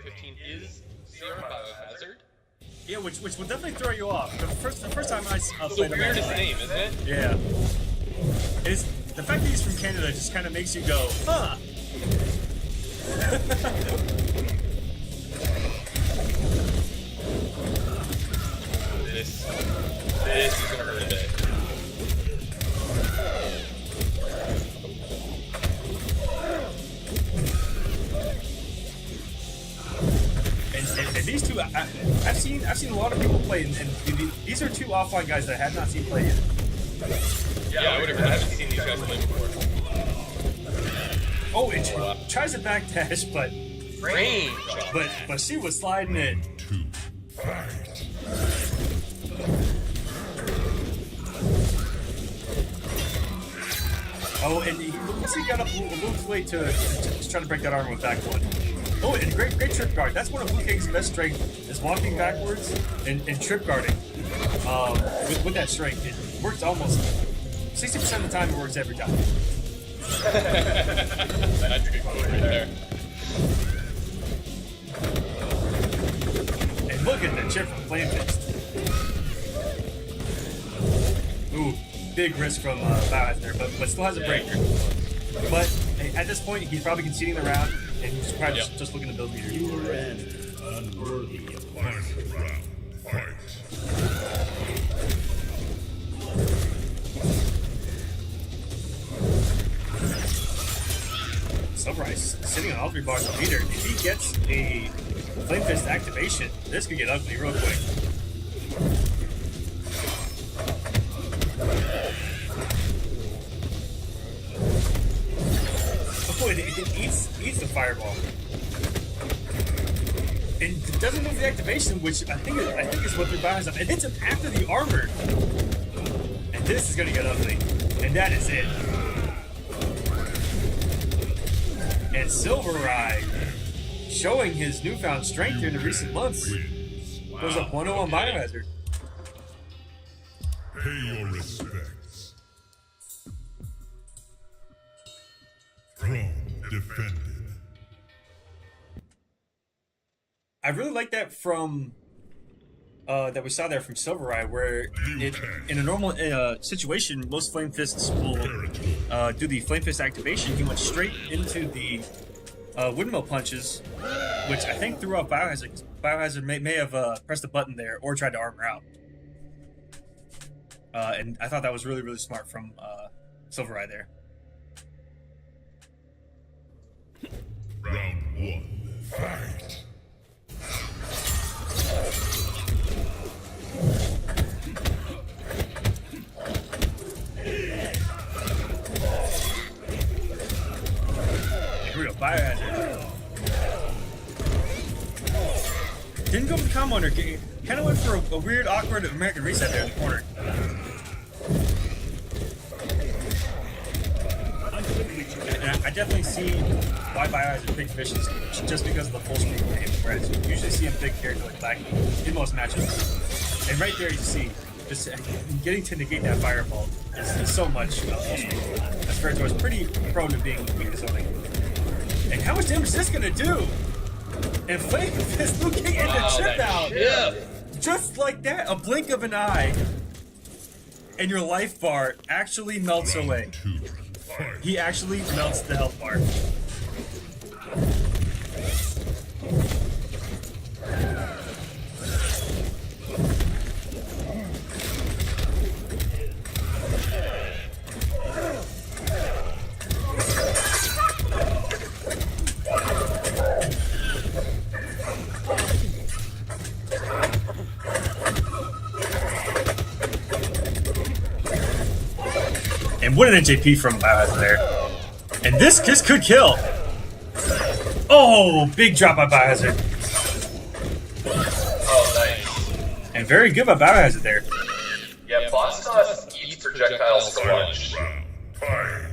15 is Zero BioHazard. Yeah, which will definitely throw you off. The first time I It's played the the weirdest match. name, isn't it? Yeah. It's the fact that he's from Canada just kind of makes you go, huh? This is gonna hurt a bit. And these two, I've seen a lot of people play, and these are two offline guys that I have not seen play yet. Yeah, I haven't seen these guys play before. Oh, and she tries to backdash, but Range. but she was sliding it. Oh, and he got up a little too late to try to break that armor with back one. Oh, and great trip guard. That's one of Blue King's best strength, is walking backwards and trip guarding. With that strength, it works almost 60% of the time. It works every time. That's a good quote right there. And look at the chip from Flame Fist. Ooh, big risk from BioHazard there, but still has a breaker. But at this point, he's probably conceding the round, and he's probably just looking to build meter. You were unworthy of final round. Fight. SylverRye sitting on all 3 bars of meter. If he gets a Flame Fist activation, this could get ugly real quick. Oh, it eats the fireball. And it doesn't move the activation, which I think is what they're buying. And it hits him after the armor. And this is gonna get ugly. And that is it. And SylverRye, showing his newfound strength here in the recent months, goes up 1-0 on BioHazard. Pay your respects. Throne defended. I really like that from that we saw there from SylverRye, where in a normal situation, most Flame Fists will do the Flame Fist activation. He went straight into the windmill punches, which I think threw off BioHazard. BioHazard may have pressed a button there or tried to armor out. And I thought that was really, really smart from SylverRye there. Round 1. Fight. Here we go, BioHazard. Didn't go for the combo under. Kind of went for a weird, awkward American reset there in the corner. And I definitely see why BioHazard picked Vicious, just because of the full screen game. Whereas you usually see him pick character like Black in most matchups. And right there you see, just getting to negate that fireball is so much full screen. As Ferritor is pretty prone to being weak to something. And how much damage is this gonna do? And Flame Fist looking in the chip out! Yeah. Just like that, a blink of an eye, and your life bar actually melts away. 2. Fight. He actually melts the health bar. And what an NJP from BioHazard there. And this could kill. Oh, big drop by BioHazard. Oh, nice. And very good by BioHazard there. Yeah, Plastos eats projectiles so much. Round. Fight.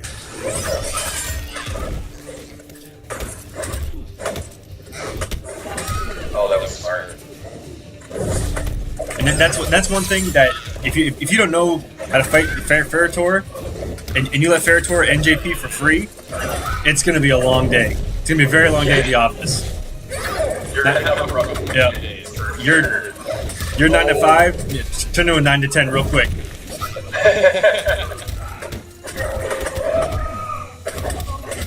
Oh, that was smart. And that's one thing that if you don't know how to fight Ferritor, and you let Ferritor NJP for free, it's gonna be a long day. It's gonna be a very long day at the office. You're gonna have a rough Yeah. days. You're 9 to 5. Turn to a 9 to 10 real quick.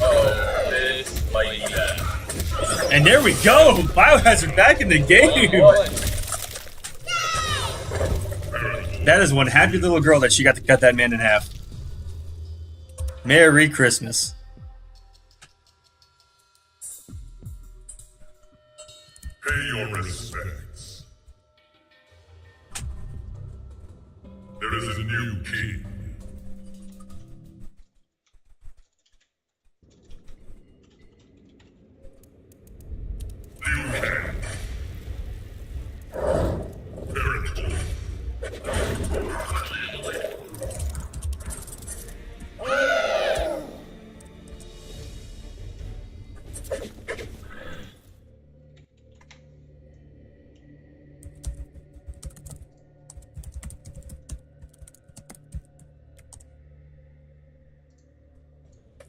Oh, this might be that. And there we go. BioHazard back in the game. That is one happy little girl that she got to cut that man in half. Merry Christmas. Pay your respects. There is a new king. Liu Kang. Veritable.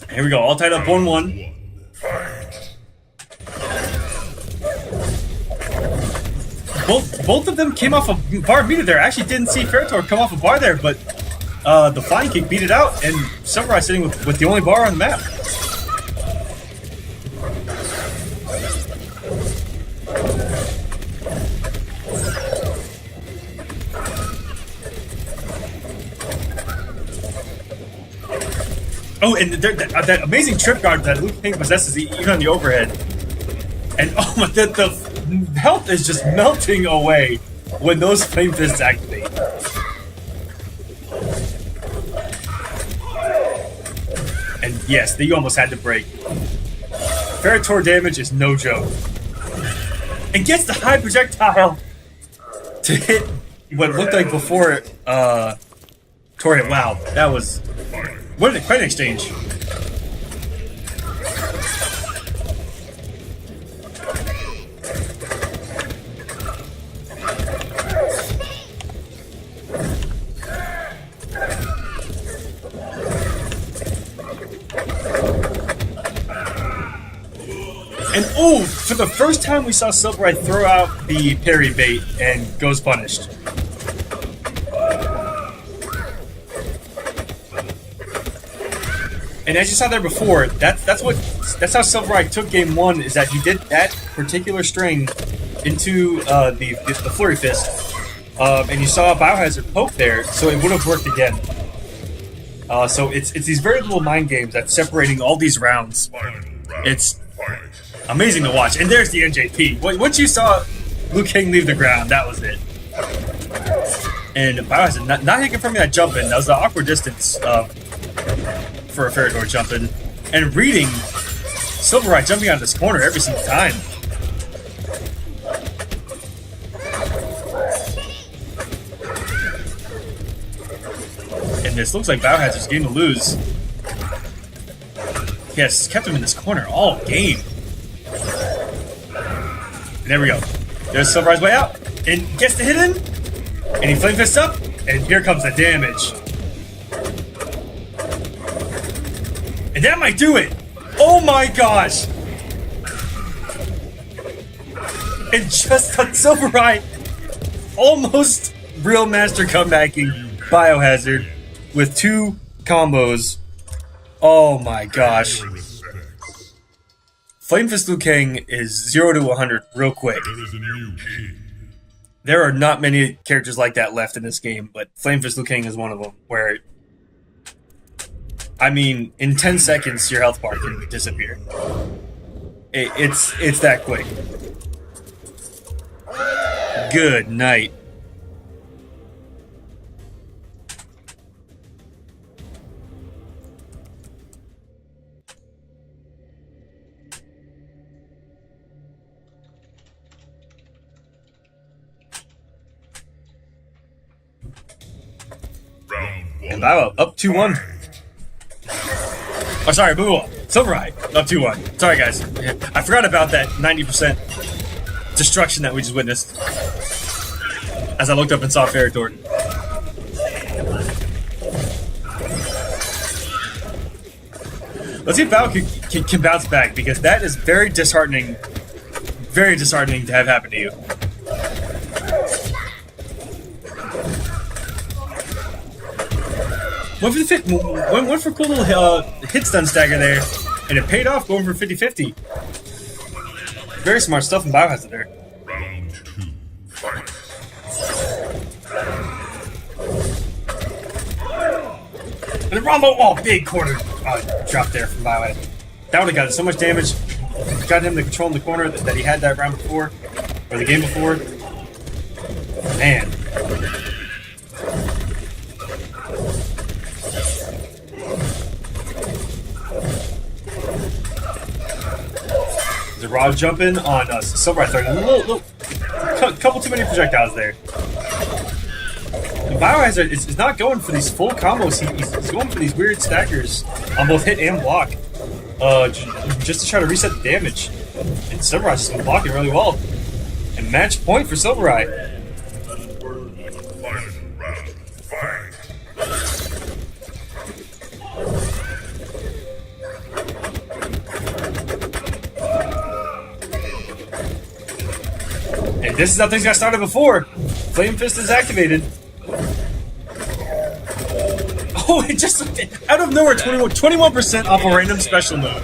Here we go, all tied up 1-1. Fight. Both of them came off a bar meter there. I actually didn't see Ferritor come off a bar there, but the flying kick beat it out, and SylverRye sitting with the only bar on the map. Oh, and that amazing trip guard that Liu Kang possesses, even on the overhead. And oh my, the health is just melting away when those flame fists activate. And yes, they almost had to break. Ferritor damage is no joke. And gets the high projectile to hit what looked like before Tor hit. Wow, that was... What quite an exchange. And oh, for the first time we saw SylverRye throw out the parry bait and goes punished. And as you saw there before, that's how SylverRye took game 1, is that he did that particular string into the Flurry Fist. And you saw a BioHazard poke there, so it would have worked again. So it's these very little mind games that's separating all these rounds. It's amazing to watch. And there's the NJP. Once you saw Liu Kang leave the ground, that was it. And BioHazard not hitting from that jump in. That was the awkward distance for a Ferritor jumping. And reading SylverRye jumping out of this corner every single time. And this looks like BioHazard's game to lose. He has kept him in this corner all game. And there we go. There's SylverRye's way out. And gets the hit in. And he flame fists up. And here comes the damage. And that might do it. Oh my gosh. And just on SylverRye, almost real master comebacking BioHazard with 2 combos. Oh my gosh. Flame Fist Liu Kang is 0 to 100 real quick. There are not many characters like that left in this game, but Flame Fist Liu Kang is one of them, where, I mean, in 10 seconds your health bar can disappear. It's that quick. Good night. And Bio up 2-1. Oh, sorry, boo. SylverRye up 2-1. Sorry, guys. I forgot about that 90% destruction that we just witnessed. As I looked up and saw Ferritor. Let's see if Bao can bounce back, because that is very disheartening very disheartening to have happen to you. Went for a cool little hit stun stagger there, and it paid off going for 50-50. Very smart stuff from BioHazard there. Round 2, fight. And the Rambo, big corner drop there from BioHazard. That would have gotten so much damage. Got him to control in the corner that he had that round before, or the game before. Man. The Rod jumping on SylverRye throwing a couple too many projectiles there. And BioHazard is not going for these full combos. He's going for these weird stackers on both hit and block, just to try to reset the damage. And SylverRye's just been blocking really well. And match point for SylverRye. And this is how things got started before. Flame Fist is activated. Oh, it just out of nowhere, 21% off a random special move.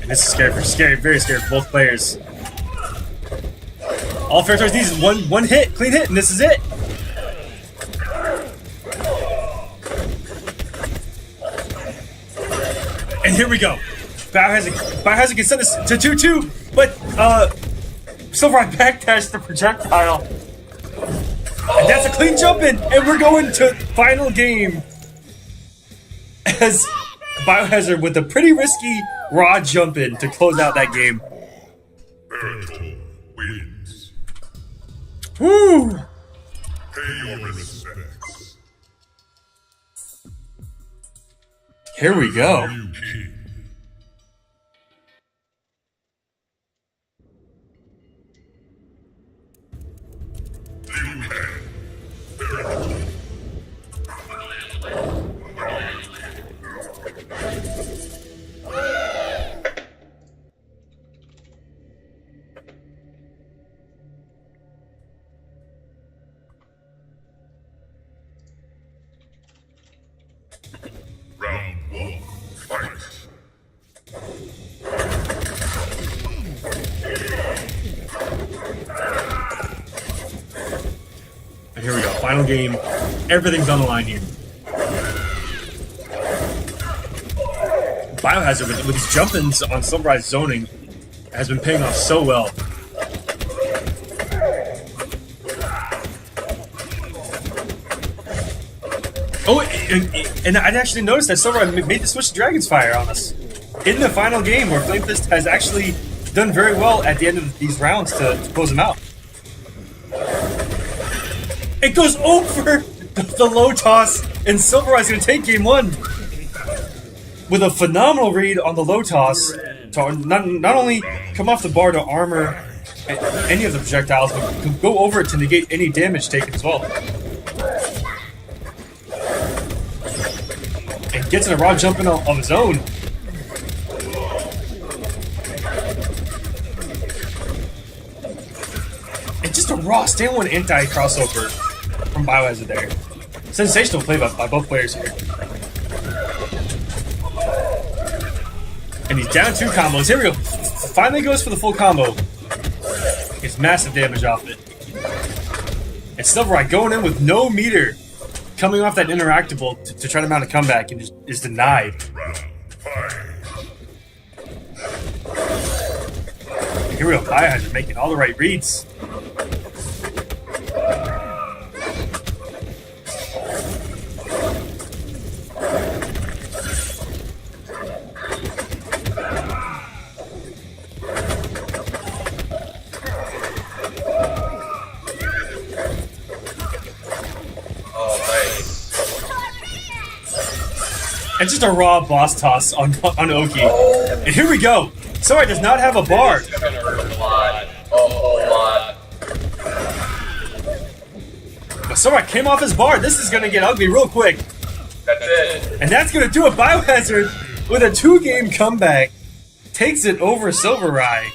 And this is scary, very scary for both players. All fair towards these one hit, clean hit, and this is it. And here we go. BioHazard can send this to 2-2, but SylverRye backdashed the projectile. And that's a clean jump in, and we're going to final game. As BioHazard with a pretty risky rod jump in to close out that game. Wins. Woo! Pay your respects. Here we go. You king. Round 1, fight. And here we go, final game. Everything's on the line here. BioHazard with his jump-ins on SylverRye's zoning has been paying off so well. Oh, and I actually noticed that SylverRye made the switch to Dragon's Fire on us in the final game, where Flame Fist has actually done very well at the end of these rounds to close them out. It goes over the low toss, and SylverRye's going to take game 1 with a phenomenal read on the low toss to not only come off the bar to armor any of the projectiles, but can go over it to negate any damage taken as well. And gets in a raw jump in of his own. And just a raw stand one anti-crossover from BioHazard there. Sensational play by both players here. And he's down 2 combos. Here we go. Finally goes for the full combo. Gets massive damage off it. And SylverRye going in with no meter, coming off that interactable to try to mount a comeback, and just is denied. Here we go, BioHazard making all the right reads. And just a raw boss toss on Oki. And here we go. SylverRye does not have a bar. It's gonna hurt a lot. A whole lot. But SylverRye came off his bar. This is going to get ugly real quick. That's it. And that's going to do it. BioHazard with a 2-game comeback takes it over SylverRye.